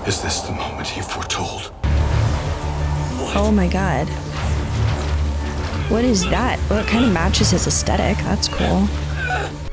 Is this the moment he foretold? What? Oh my god. What is that? Well, it kind of matches his aesthetic. That's cool.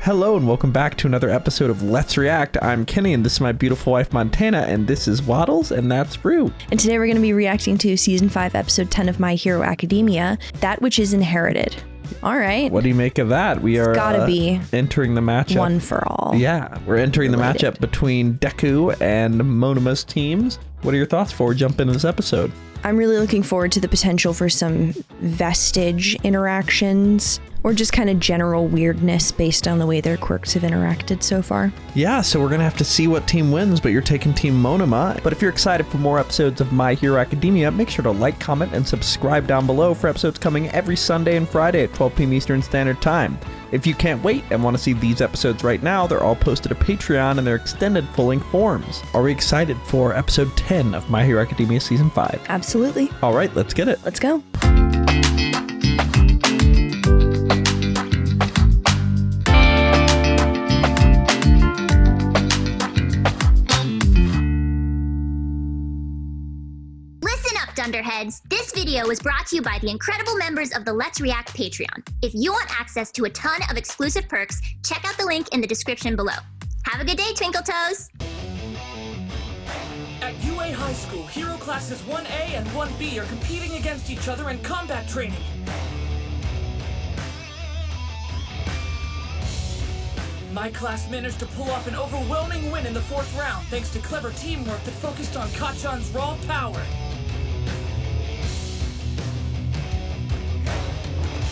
Hello and welcome back to another episode of Let's React. I'm Kenny and this is my beautiful wife Montana, and this is Waddles and that's Rue. And today we're going to be reacting to Season 5, Episode 10 of My Hero Academia, That Which Is Inherited. All right. What do you make of that? We are gotta be entering the matchup. One for all. Yeah, we're entering the matchup between Deku and Monoma's teams. What are your thoughts before we jump into this episode? I'm really looking forward to the potential for some vestige interactions or just kind of general weirdness based on the way their quirks have interacted so far. Yeah, so we're going to have to see what team wins, but you're taking Team Monoma. But if you're excited for more episodes of My Hero Academia, make sure to like, comment, and subscribe down below for episodes coming every Sunday and Friday at 12 p.m. Eastern Standard Time. If you can't wait and want to see these episodes right now, they're all posted to Patreon in their extended full-length forms. Are we excited for episode 10 of My Hero Academia Season 5? Absolutely. All right, let's get it. Let's go. Dunderheads, this video was brought to you by the incredible members of the Let's React Patreon. If you want access to a ton of exclusive perks, check out the link in the description below. Have a good day, Twinkle Toes! At UA High School, hero classes 1A and 1B are competing against each other in combat training. My class managed to pull off an overwhelming win in the 4th round thanks to clever teamwork that focused on Kacchan's raw power.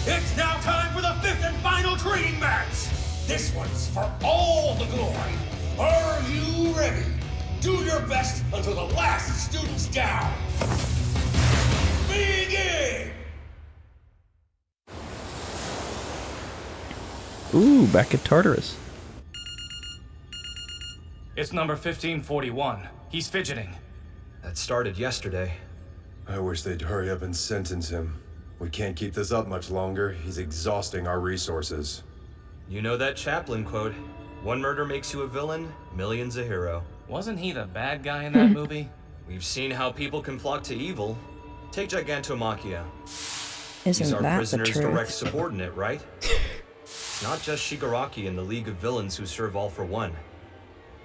It's now time for the 5th and final training match! This one's for all the glory! Are you ready? Do your best until the last student's down! Begin! Ooh, back at Tartarus. It's number 1541. He's fidgeting. That started yesterday. I wish they'd hurry up and sentence him. We can't keep this up much longer. He's exhausting our resources. You know that Chaplin quote, one murder makes you a villain, millions a hero. Wasn't he the bad guy in that movie? We've seen how people can flock to evil. Take Gigantomachia. Isn't He's our that the prisoner's truth? direct subordinate, right? It's not just Shigaraki and the League of Villains who serve all for one.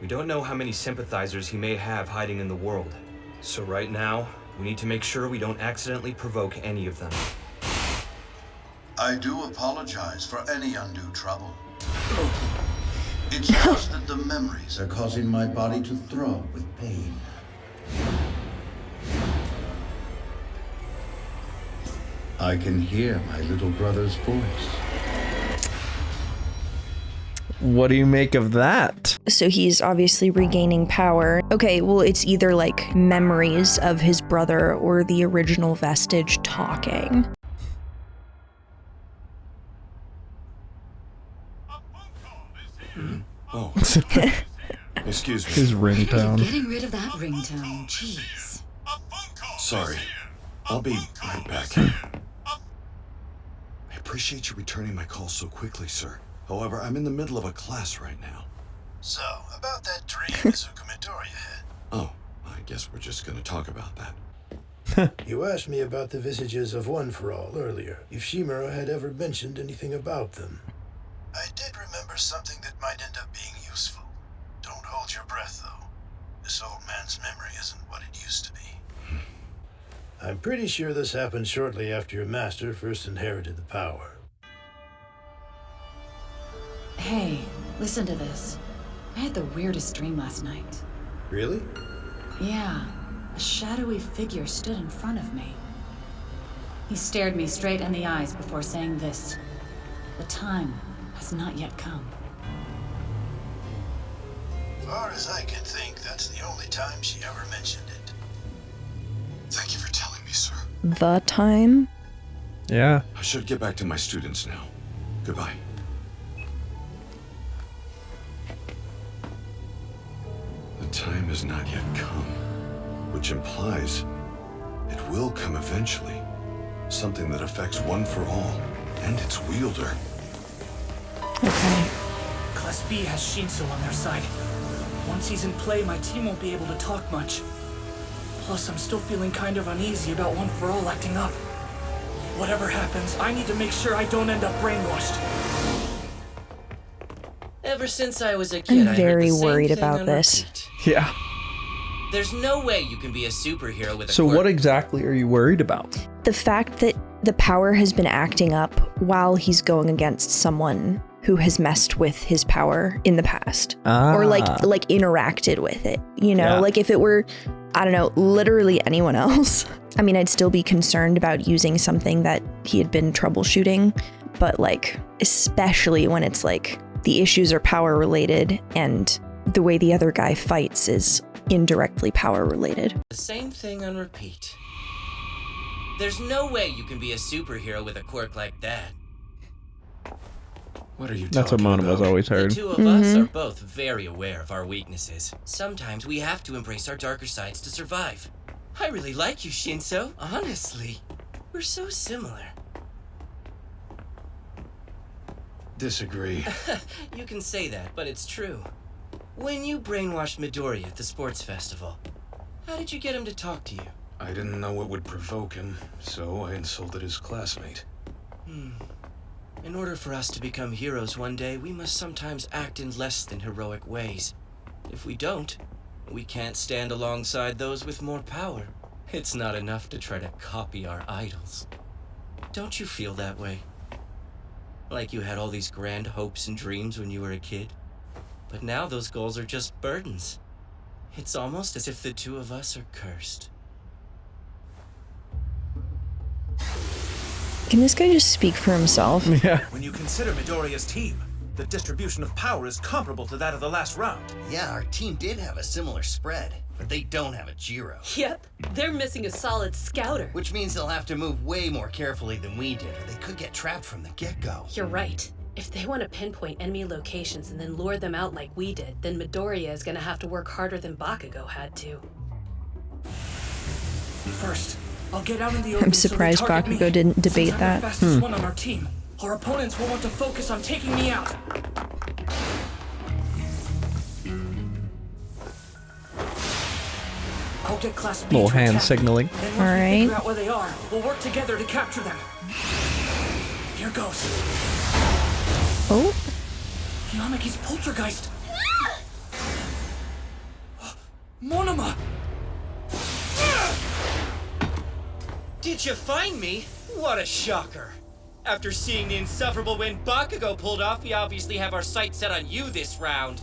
We don't know how many sympathizers he may have hiding in the world. So right now, we need to make sure we don't accidentally provoke any of them. I do apologize for any undue trouble. It's just that the memories are causing my body to throb with pain. I can hear my little brother's voice. What do you make of that? So he's obviously regaining power. Okay, well, it's either like memories of his brother or the original vestige talking. Oh. Excuse me. His ringtone. Getting rid of that ringtone, jeez. Sorry. I'll be right back. I appreciate you returning my call so quickly, sir. However, I'm in the middle of a class right now. So, about that dream Izuku Midoriya had. Oh, I guess we're just gonna talk about that. You asked me about the visages of One for All earlier, if Shimura had ever mentioned anything about them. I did remember something that might end up being useful. Don't hold your breath, though. This old man's memory isn't what it used to be. I'm pretty sure this happened shortly after your master first inherited the power. Hey, listen to this. I had the weirdest dream last night. Really? Yeah, a shadowy figure stood in front of me. He stared me straight in the eyes before saying this. The time has not yet come. Far as I can think, that's the only time she ever mentioned it. Thank you for telling me, sir. The time? Yeah. I should get back to my students now. Goodbye. The time has not yet come, which implies it will come eventually. Something that affects One for All and its wielder. Okay. Class B has Shinso on their side. Once he's in play, my team won't be able to talk much. Plus, I'm still feeling kind of uneasy about One For All acting up. Whatever happens, I need to make sure I don't end up brainwashed. Ever since I was a kid, I'm very I heard the same worried thing about on this. repeat. Yeah. There's no way you can be a superhero with a So quirk. what exactly are you worried about? The fact that the power has been acting up while he's going against someone who has messed with his power in the past. Or like interacted with it, you know? Yeah. Like if it were, I don't know, literally anyone else. I mean, I'd still be concerned about using something that he had been troubleshooting, but like, especially when it's like the issues are power related and the way the other guy fights is indirectly power related. The same thing on repeat. There's no way you can be a superhero with a quirk like that. What are you That's what talking Monoma's about? always heard. The two of us are both very aware of our weaknesses. Sometimes we have to embrace our darker sides to survive. I really like you, Shinso, honestly. We're so similar. Disagree. You can say that, but it's true. When you brainwashed Midori at the sports festival, how did you get him to talk to you? I didn't know what would provoke him, so I insulted his classmate. In order for us to become heroes one day, we must sometimes act in less than heroic ways. If we don't, we can't stand alongside those with more power. It's not enough to try to copy our idols. Don't you feel that way? Like you had all these grand hopes and dreams when you were a kid, but now those goals are just burdens. It's almost as if the two of us are cursed. Can this guy just speak for himself? Yeah. When you consider Midoriya's team, the distribution of power is comparable to that of the last round. Yeah, our team did have a similar spread, but they don't have a Jiro. Yep, they're missing a solid scouter. Which means they'll have to move way more carefully than we did, or they could get trapped from the get-go. You're right. If they want to pinpoint enemy locations and then lure them out like we did, then Midoriya is gonna have to work harder than Bakugo had to. First, I'll get out in the open. I'm surprised so they target Bakugo me. didn't debate Since I'm that. the fastest one on our team, our opponents will want to focus on taking me out. I'll get Class B Little to hand attack me. signaling. Then once All we right. figure out where they are, we'll work together to capture them. Here goes. Oh, Yamagi's poltergeist. Monoma! Did you find me? What a shocker. After seeing the insufferable win Bakugo pulled off, we obviously have our sights set on you this round.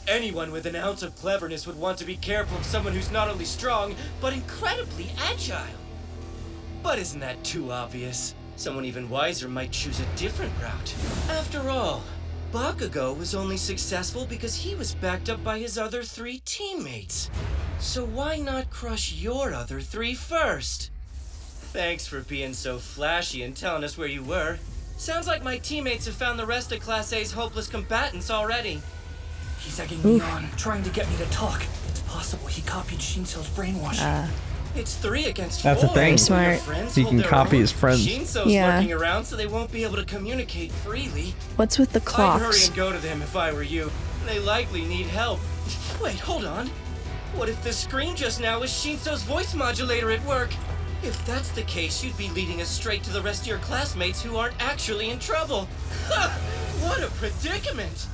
Anyone with an ounce of cleverness would want to be careful of someone who's not only strong, but incredibly agile. But isn't that too obvious? Someone even wiser might choose a different route. After all, Bakugo was only successful because he was backed up by his other 3 teammates. So why not crush your other 3 first? Thanks for being so flashy and telling us where you were. Sounds like my teammates have found the rest of Class A's hopeless combatants already. He's egging me on, trying to get me to talk. It's possible he copied Shinso's brainwashing. It's 3 against 4. That's the thing. Very smart. Your friends He hold can their copy own. his friends. Shinso's Yeah. lurking around, so they won't be able to communicate freely. what's with the I'd hurry clocks? and go to them if I were you. They likely need help. Wait, hold on. What if the screen just now was Shinso's voice modulator at work? If that's the case, you'd be leading us straight to the rest of your classmates who aren't actually in trouble. Ha! What a predicament!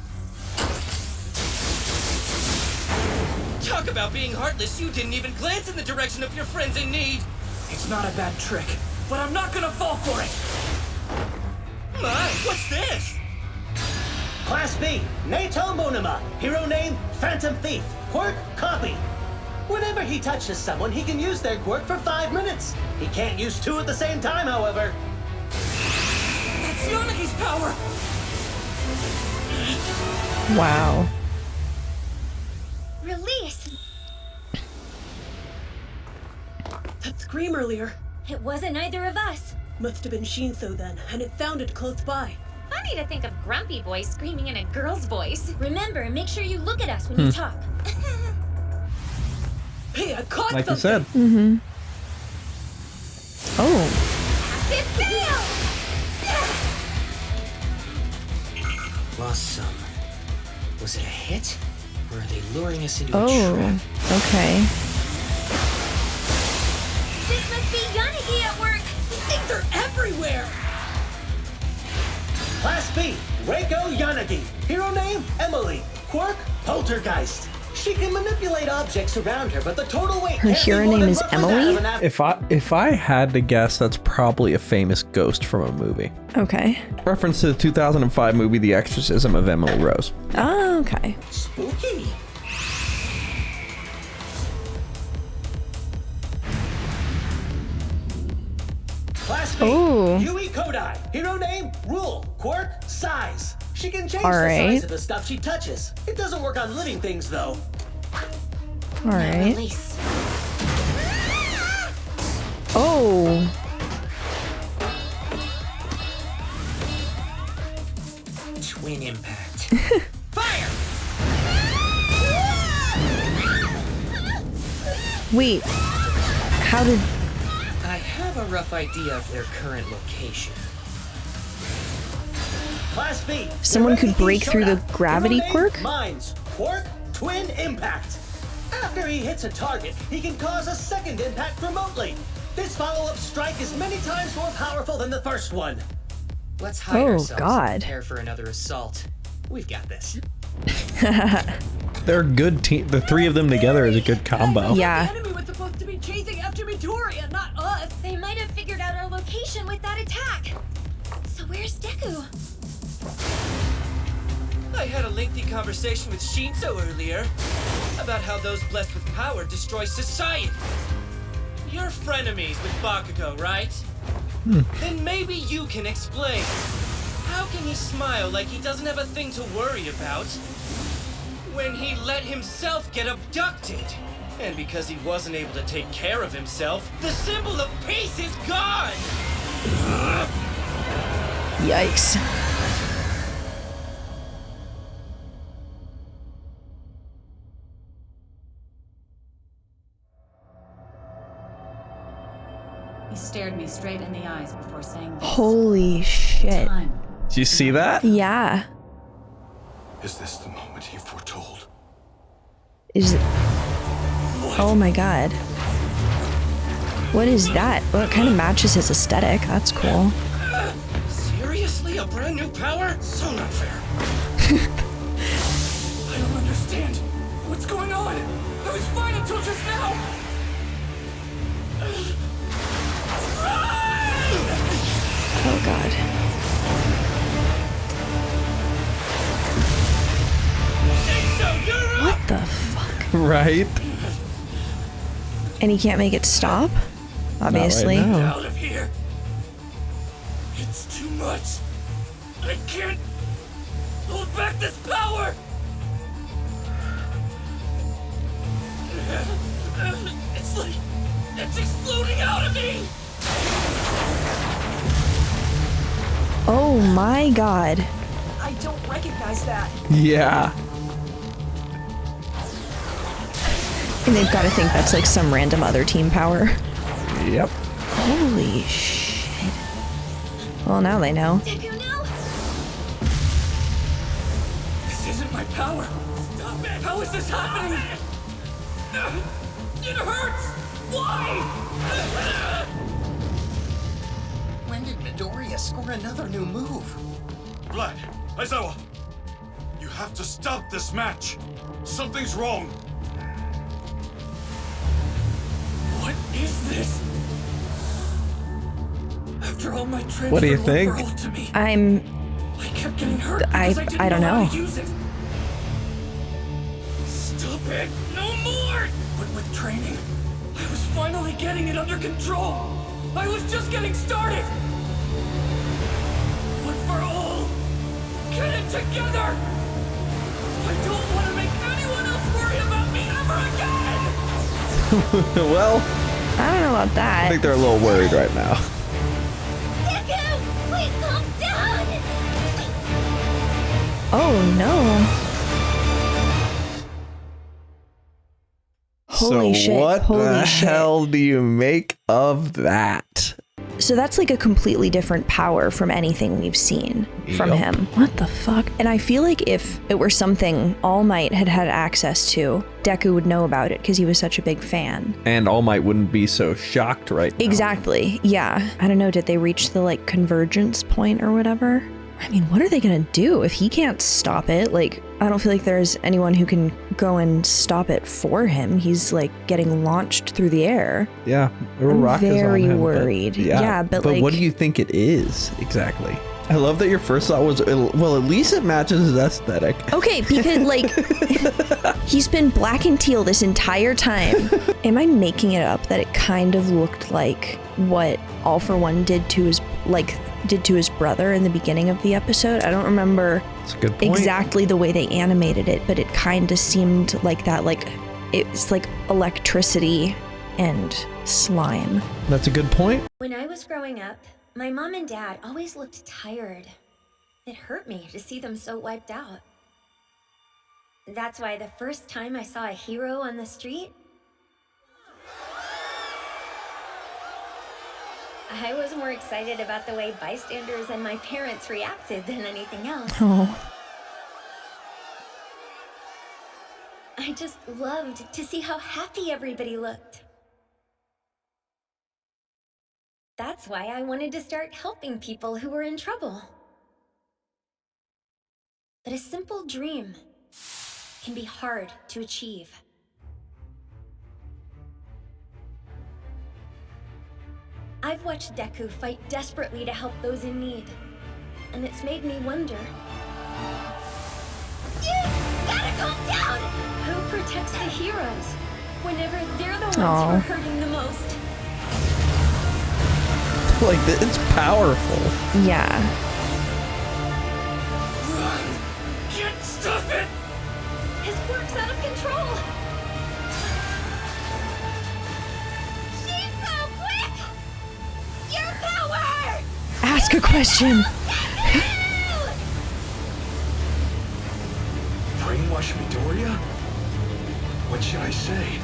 Talk about being heartless, you didn't even glance in the direction of your friends in need! It's not a bad trick, but I'm not gonna fall for it! My, what's this? Class B, Nato Monoma. Hero name, Phantom Thief. Quirk, copy. Whenever he touches someone, he can use their quirk for 5 minutes. He can't use 2 at the same time, however. That's Yanagi's power! Wow. Release! That scream earlier. It wasn't either of us. Must have been Shinso then, and it found it close by. Funny to think of Grumpy Boy screaming in a girl's voice. Remember, make sure you look at us when you talk. Hey, I caught Like you something! said. Mm-hmm. Oh. It failed! Lost some. Was it a hit? Or are they luring us into a Oh. trap? Okay. B, Reiko Yanagi. Hero name, Emily. Quirk, Poltergeist. She can manipulate objects around her, but the total weight Her can't be hero more name than is roughly that Emily? of an If I had to guess, that's probably a famous ghost from a movie. Okay. Reference to the 2005 movie The Exorcism of Emily Rose. Oh, okay. Spooky. Class B, Ooh. Yui Kodai. Hero name, Rule. Quirk, Size. She can change All the right. size of the stuff she touches. It doesn't work on living things, though. All right. Release. Oh. Twin impact. Fire! Wait. How did... I have a rough idea of their current location. Class B. Someone could break through the Shera. gravity Hero name, quirk? Mines. Quirk, Twin Impact. After he hits a target, he can cause a second impact remotely. This follow-up strike is many times more powerful than the first one. Let's hide Oh, ourselves God. and prepare for another assault. We've got this. They're a good team. The three of them together is a good combo. Yeah. The enemy was supposed to be chasing after Midoriya, not us. They might have figured out our location with that attack. So where's Deku? I had a lengthy conversation with Shinzo earlier about how those blessed with power destroy society. You're frenemies with Bakugo, right? Then maybe you can explain. How can he smile like he doesn't have a thing to worry about when he let himself get abducted? And because he wasn't able to take care of himself, the symbol of peace is gone! Yikes. He stared me straight in the eyes before saying this. Holy shit. Time. Did you see that? Yeah. Is this the moment he foretold? Is it... Oh my god. What is that? Well, it kind of matches his aesthetic. That's cool. Seriously? A brand new power? So not fair. I don't understand. What's going on? I was fine until just now. Oh god. What the fuck? Right? And he can't make it stop? Obviously. Not right now. Out of here. It's too much. I can't hold back this power. It's like it's exploding out of me. Oh my god. I don't recognize that. Yeah. And they've got to think that's like some random other team power. Yep. Holy shit. Well, now they know. Deku, no! This isn't my power. Stop it. How is this happening? It hurts. Why? When did Midoriya score another new move? Vlad, Aizawa, you have to stop this match. Something's wrong. What is this? After all my transfer What do you think? to me, I'm... I kept getting hurt I because I don't didn't know know. how to use it. Stop it! No more! But with training, I was finally getting it under control. I was just getting started. One for all, get it together. I don't want to make anyone else worry about me ever again. Well, I don't know about I that. think they're a little worried right now. Deku! Please calm down! Oh no. Holy so shit. what Holy the shit. hell do you make of that? So that's like a completely different power from anything we've seen from Yup. him. What the fuck? And I feel like if it were something All Might had had access to, Deku would know about it because he was such a big fan. And All Might wouldn't be so shocked right now. Exactly. Yeah. I don't know. Did they reach the like convergence point or whatever? I mean, what are they gonna do if he can't stop it? Like, I don't feel like there's anyone who can go and stop it for him. He's like getting launched through the air. Yeah, I'm rock is on very him, worried. But, Yeah, but like, what do you think it is exactly? I love that your first thought was, well, at least it matches his aesthetic. Okay, because like he's been black and teal this entire time. Am I making it up that it kind of looked like what All for One did to his brother in the beginning of the episode? I don't remember That's a good point. exactly the way they animated it, but it kind of seemed like that. Like it's like electricity and slime. That's a good point. When I was growing up, my mom and dad always looked tired. It hurt me to see them so wiped out. That's why the first time I saw a hero on the street, I was more excited about the way bystanders and my parents reacted than anything else. Oh. I just loved to see how happy everybody looked. That's why I wanted to start helping people who were in trouble. But a simple dream can be hard to achieve. I've watched Deku fight desperately to help those in need, and it's made me wonder. You gotta calm down! Who protects the heroes whenever they're the ones who are hurting the most? Like, it's powerful. Yeah. Run! Can't stop it! His quirk's out of control! She's so quick! Your power! Ask a question. Brainwash Midoriya? What should I say?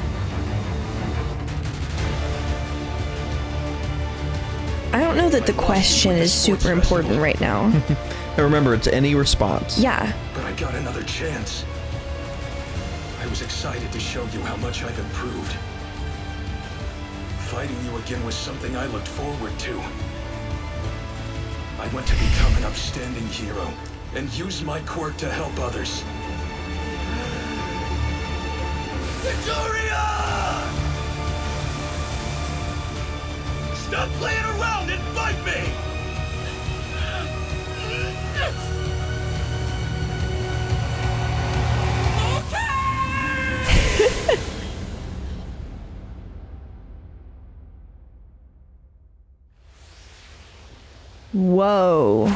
I don't know that the question is super important right now. And remember, it's any response. Yeah. But I got another chance. I was excited to show you how much I've improved. Fighting you again was something I looked forward to. I want to become an upstanding hero and use my quirk to help others. Midoriya! Stop playing around and fight me! Whoa.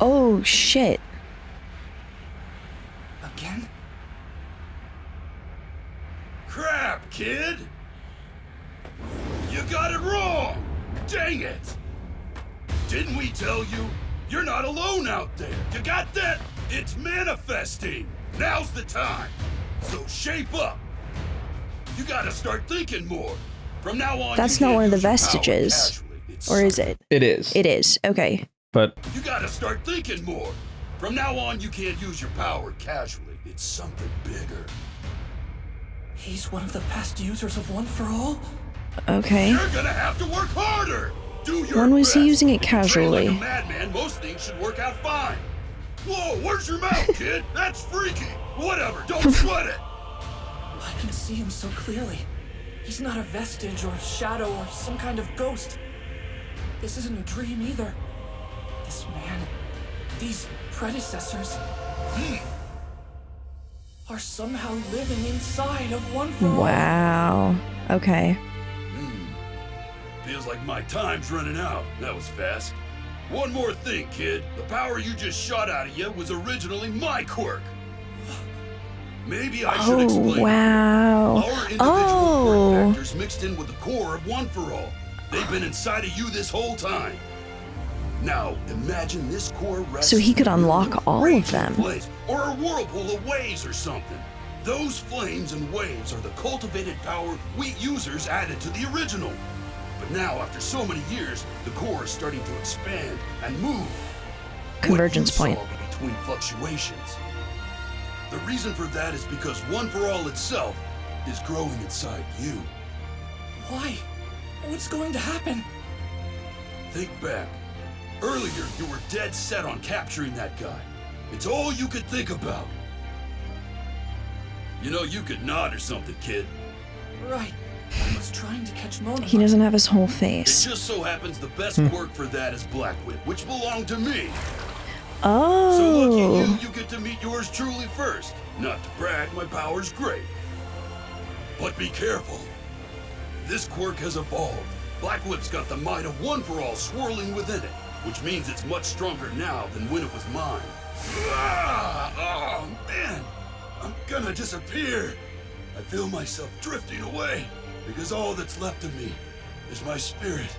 Oh, shit. Again? Crap, kid! You got it wrong! Dang it! Didn't we tell you? You're not alone out there! You got that? It's manifesting! Now's the time! So shape up! You gotta start thinking more! From now on, That's not one of the vestiges. Or is it? It is. It is. Okay. But you gotta start thinking more. From now on, you can't use your power casually. It's something bigger. He's one of the best users of One for All? Okay. You're gonna have to work harder. Do your When was best. he using it If you train casually? like a madman, most things should work out fine. Whoa, where's your mouth, kid? That's freaky. Whatever, don't sweat it. I can see him so clearly. He's not a vestige or shadow or some kind of ghost. This isn't a dream either. This man, these predecessors, are somehow living inside of One for All. Wow. Okay. Feels like my time's running out. That was fast. One more thing, kid. The power you just shot out of you was originally my quirk. Maybe I should explain. Wow. Our individual quirk factors mixed in with the core of One for All. They've been inside of you this whole time. Now, imagine this core rests So he could in a unlock all of raging them. blaze, or a whirlpool of waves or something. Those flames and waves are the cultivated power we users added to the original. But now, after so many years, the core is starting to expand and move. Convergence What you point. saw between fluctuations. The reason for that is because One for All itself is growing inside you. Why? What's going to happen? Think back. Earlier, you were dead set on capturing that guy. It's all you could think about. You know, you could nod or something, kid. Right. I was trying to catch Monoma. He doesn't have his whole face. It just so happens the best quirk for that is Black Whip, which belonged to me. Oh. So lucky you get to meet yours truly first. Not to brag, my power's great. But be careful. This quirk has evolved. Black Whip's got the might of One for All swirling within it, which means it's much stronger now than when it was mine. Oh man, I'm gonna disappear. I feel myself drifting away because all that's left of me is my spirit.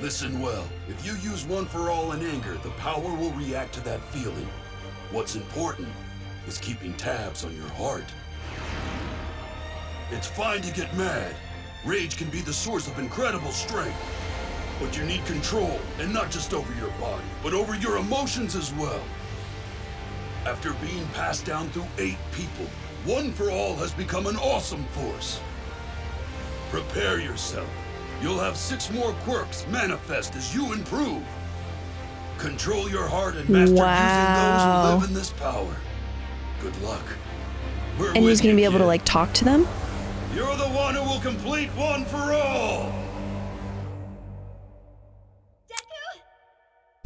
Listen well, if you use One for All in anger, the power will react to that feeling. What's important is keeping tabs on your heart. It's fine to get mad. Rage can be the source of incredible strength. But you need control, and not just over your body, but over your emotions as well. After being passed down through 8 people, One for All has become an awesome force. Prepare yourself. You'll have 6 more quirks manifest as you improve. Control your heart and master using those who live in this power. Good luck. And he's gonna be able to like talk to them? You're the one who will complete One for All!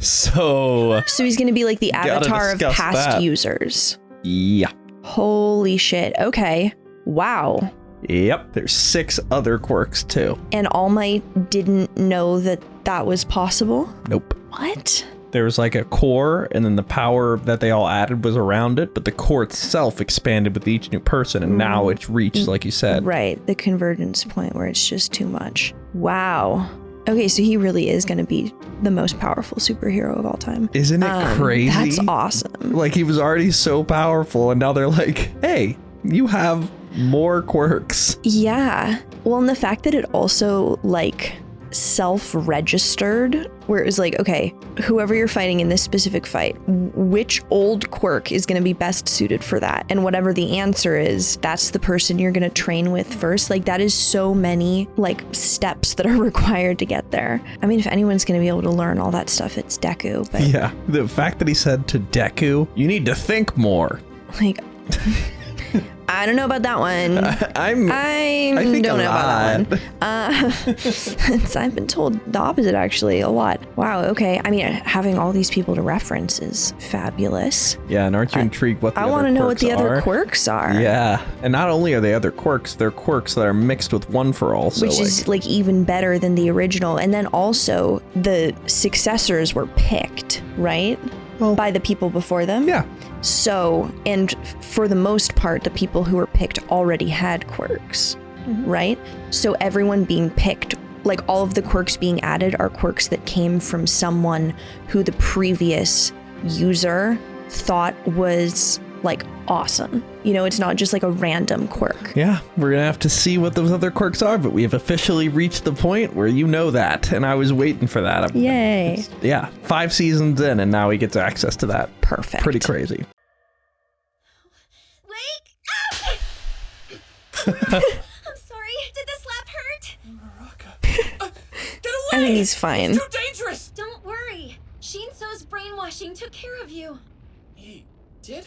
So he's gonna be like the avatar of past users. Yeah. Holy shit. Okay. Wow. Yep. There's 6 other quirks too. And All Might didn't know that that was possible? Nope. What? There was like a core, and then the power that they all added was around it, but the core itself expanded with each new person, and now it's reached, like you said. Right, the convergence point where it's just too much. Wow. Okay, so he really is going to be the most powerful superhero of all time. Isn't it crazy? That's awesome. Like, he was already so powerful, and now they're like, hey, you have more quirks. Yeah. Well, and the fact that it also, like, self-registered, where it was like, okay, whoever you're fighting in this specific fight, which old quirk is going to be best suited for that? And whatever the answer is, that's the person you're going to train with first. Like, that is so many, like, steps that are required to get there. I mean, if anyone's going to be able to learn all that stuff, it's Deku. But yeah, the fact that he said to Deku, you need to think more. Like... I don't know about that one. I don't know about that one. I've been told the opposite, actually, a lot. Wow, okay. I mean, having all these people to reference is fabulous. Yeah, and aren't you intrigued what the other quirks are? I want to know what the other quirks are. Yeah, and not only are they other quirks, they're quirks that are mixed with One for All. So which is like even better than the original. And then also the successors were picked, right? Well, by the people before them. Yeah. So, and for the most part, the people who were picked already had quirks, right? So everyone being picked, like all of the quirks being added are quirks that came from someone who the previous user thought was like awesome. You know, it's not just like a random quirk. Yeah, we're gonna have to see what those other quirks are, but we have officially reached the point where you know that, and I was waiting for that. Yay. Yeah, 5 seasons in, and now he gets access to that. Perfect. Pretty crazy. Wake up! I'm sorry. Did the slap hurt? Get away! I think he's fine. It's too dangerous! Don't worry. Shinso's brainwashing took care of you. He did?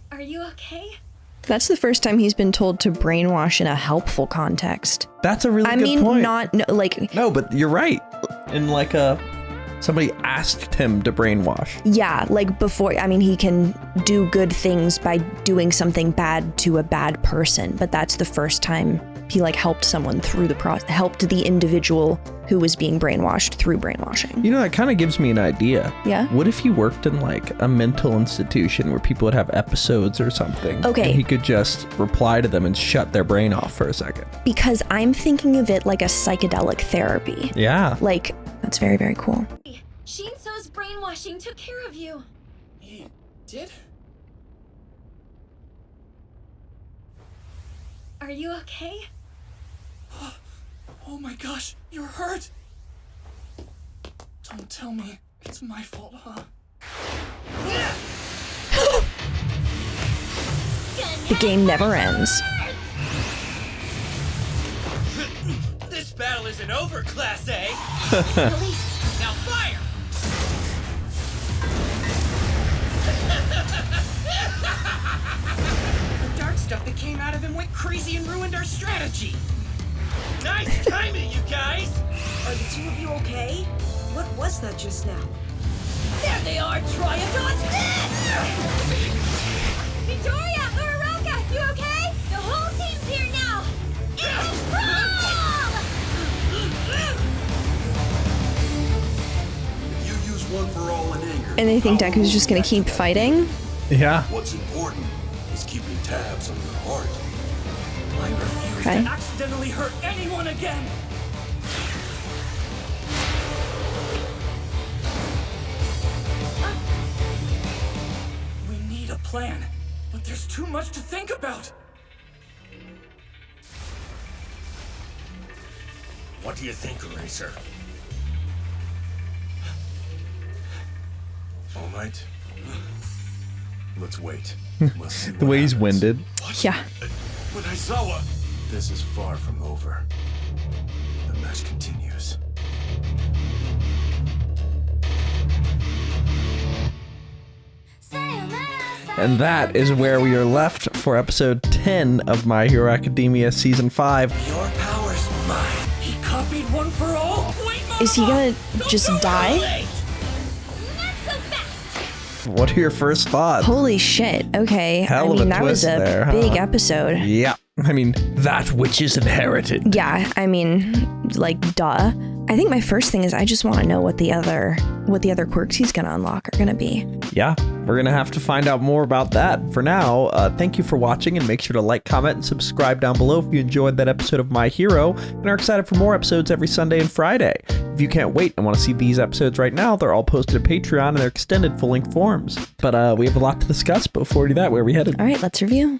Are you okay? That's the first time he's been told to brainwash in a helpful context. That's a really good point. No, but you're right. In like somebody asked him to brainwash. Yeah, like before, I mean, he can do good things by doing something bad to a bad person, but that's the first time he like helped someone through the process, helped the individual who was being brainwashed through brainwashing. You know, that kind of gives me an idea. Yeah? What if he worked in like a mental institution where people would have episodes or something? Okay. And he could just reply to them and shut their brain off for a second. Because I'm thinking of it like a psychedelic therapy. Yeah. Like, that's very, very cool. Shinso's brainwashing took care of you. He did? Are you okay? Oh my gosh, you're hurt! Don't tell me it's my fault, huh? Gonna The game never ends. This battle isn't over, Class A. Release. Now fire! The dark stuff that came out of him went crazy and ruined our strategy. Nice timing, you guys! Are the two of you okay? What was that just now? There they are, trying to dodge this! Victoria! Uraraka! You okay? The whole team's here now! You use one for all in anger. And they think Deku's just gonna keep fighting? Yeah. What's important is keeping tabs on your heart. I refuse Okay. to accidentally hurt anyone again! We need a plan, but there's too much to think about! What do you think, Eraser? All right. Let's wait. Let's see The way he's winded. Yeah. But Aizawa, this is far from over. The match continues. And that is where we are left for episode 10 of My Hero Academia Season 5. Your power's mine! He copied one for all? Wait, Is he gonna just die? What are your first thoughts? Holy shit. Okay. Hell I of mean, a that was twist a there, huh? big episode. Yeah. I mean, that which is inherited. Yeah, I mean, like, duh. I think my first thing is I just want to know what the other quirks he's gonna unlock are gonna be. Yeah, we're gonna have to find out more about that. For now, thank you for watching, and make sure to like, comment, and subscribe down below if you enjoyed that episode of My Hero and are excited for more episodes every Sunday and Friday. If you can't wait and want to see these episodes right now, they're all posted at Patreon and they're extended full-length forms. But we have a lot to discuss, but before we do that, where are we headed? All right, let's review.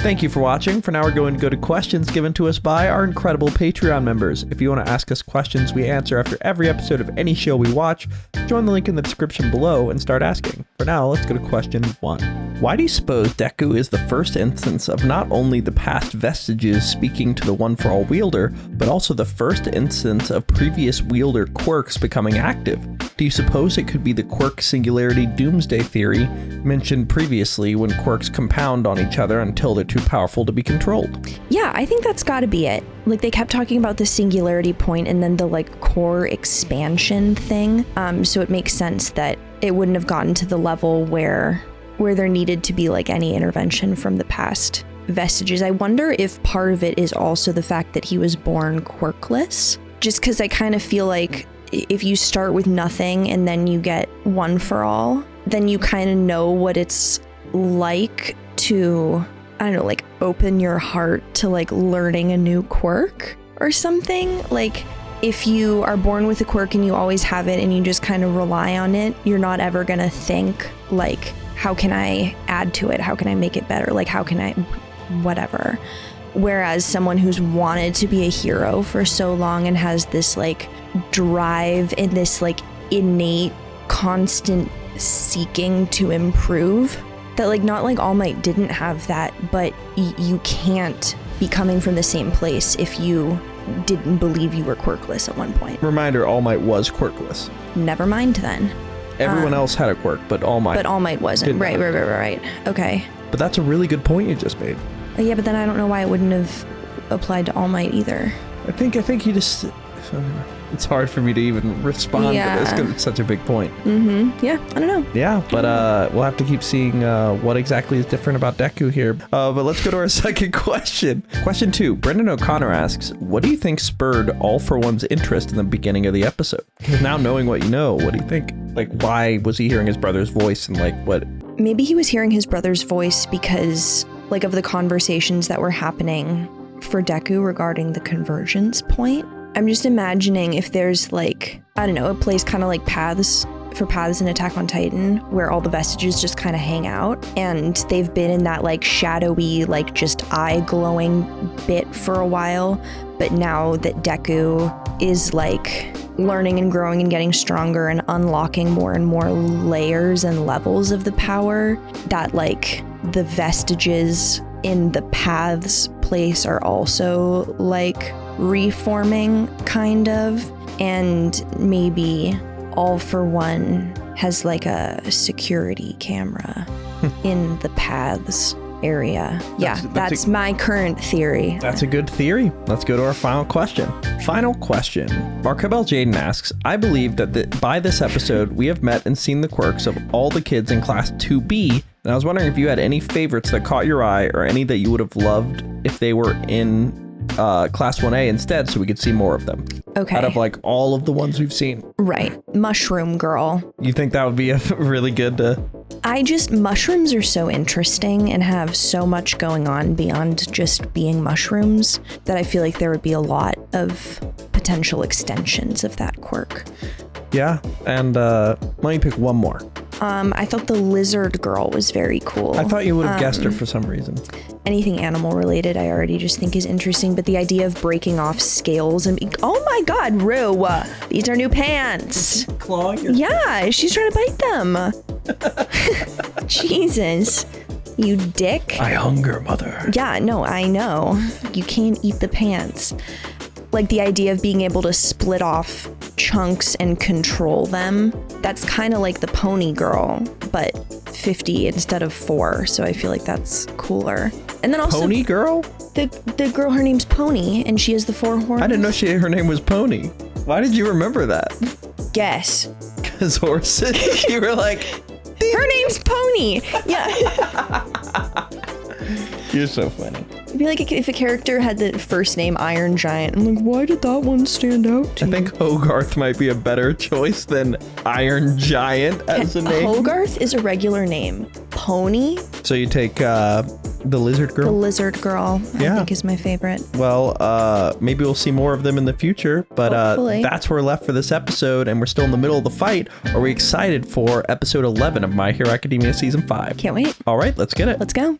Thank you for watching. For now, we're going to go to questions given to us by our incredible Patreon members. If you want to ask us questions we answer after every episode of any show we watch, join the link in the description below and start asking. For now, let's go to question 1. Why do you suppose Deku is the first instance of not only the past vestiges speaking to the one-for-all wielder, but also the first instance of previous wielder quirks becoming active? Do you suppose it could be the quirk singularity doomsday theory mentioned previously, when quirks compound on each other until they're too powerful to be controlled? Yeah, I think that's gotta be it. Like, they kept talking about the singularity point and then the, like, core expansion thing. So it makes sense that it wouldn't have gotten to the level where there needed to be, like, any intervention from the past vestiges. I wonder if part of it is also the fact that he was born quirkless. Just because I kind of feel like if you start with nothing and then you get one for all, then you kind of know what it's like to, I don't know, like, open your heart to, like, learning a new quirk or something. Like, if you are born with a quirk and you always have it and you just kind of rely on it, you're not ever gonna think, like, how can I add to it? How can I make it better? Like, how can I, whatever. Whereas someone who's wanted to be a hero for so long and has this, like, drive and this, like, innate, constant seeking to improve, that, like, not like All Might didn't have that, but you can't be coming from the same place if you didn't believe you were quirkless at one point. Reminder, All Might was quirkless. Never mind then. Everyone else had a quirk, but All Might. But All Might wasn't. Right. Okay. But that's a really good point you just made. Yeah, but then I don't know why it wouldn't have applied to All Might either. I think he just... It's hard for me to even respond to this because it's such a big point. Yeah, I don't know. Yeah, but we'll have to keep seeing what exactly is different about Deku here. But let's go to our second question. Question 2. Brendan O'Connor asks, what do you think spurred All For One's interest in the beginning of the episode? Now knowing what you know, what do you think? Like, why was he hearing his brother's voice and, like, what? Maybe he was hearing his brother's voice because, like, of the conversations that were happening for Deku regarding the convergence point. I'm just imagining if there's, like, I don't know, a place kind of like Paths in Attack on Titan, where all the vestiges just kind of hang out, and they've been in that, like, shadowy, like, just eye glowing bit for a while, but now that Deku is, like, learning and growing and getting stronger and unlocking more and more layers and levels of the power, that like the vestiges in the paths place are also like reforming kind of, and maybe All for One has like a security camera in the paths area. That's my current theory. That's a good theory. Let's go to our final question. Final question. Markabel Jaden asks, I believe that by this episode, we have met and seen the quirks of all the kids in Class 2B, and I was wondering if you had any favorites that caught your eye or any that you would have loved if they were in Class 1A instead, so we could see more of them. Okay. Out of like all of the ones we've seen. Right. Mushroom Girl. You think that would be a really good... mushrooms are so interesting and have so much going on beyond just being mushrooms that I feel like there would be a lot of potential extensions of that quirk. Yeah, and let me pick one more. I thought the Lizard Girl was very cool. I thought you would have guessed her for some reason. Anything animal related, I already just think is interesting, but the idea of breaking off scales and oh my god, Rue, these are new pants. Clawing your... Yeah, she's trying to bite them. Jesus, you dick. I hunger, mother. Yeah, no, I know. You can't eat the pants. Like the idea of being able to split off chunks and control them. That's kind of like the Pony Girl, but 50 instead of 4. So I feel like that's cooler. And then also Pony Girl? The girl, her name's Pony, and she has the 4 horns. I didn't know her name was Pony. Why did you remember that? Guess. Because horses. You were like, her name's Pony. Yeah. You're so funny. It'd be like if a character had the first name Iron Giant. I'm like, why did that one stand out to you? I think Hogarth might be a better choice than Iron Giant as a name. Hogarth is a regular name. Pony? So you take the Lizard Girl? The Lizard Girl, yeah. I think is my favorite. Well, maybe we'll see more of them in the future, but that's where we're left for this episode, and we're still in the middle of the fight. Are we excited for episode 11 of My Hero Academia Season 5? Can't wait. All right, let's get it. Let's go.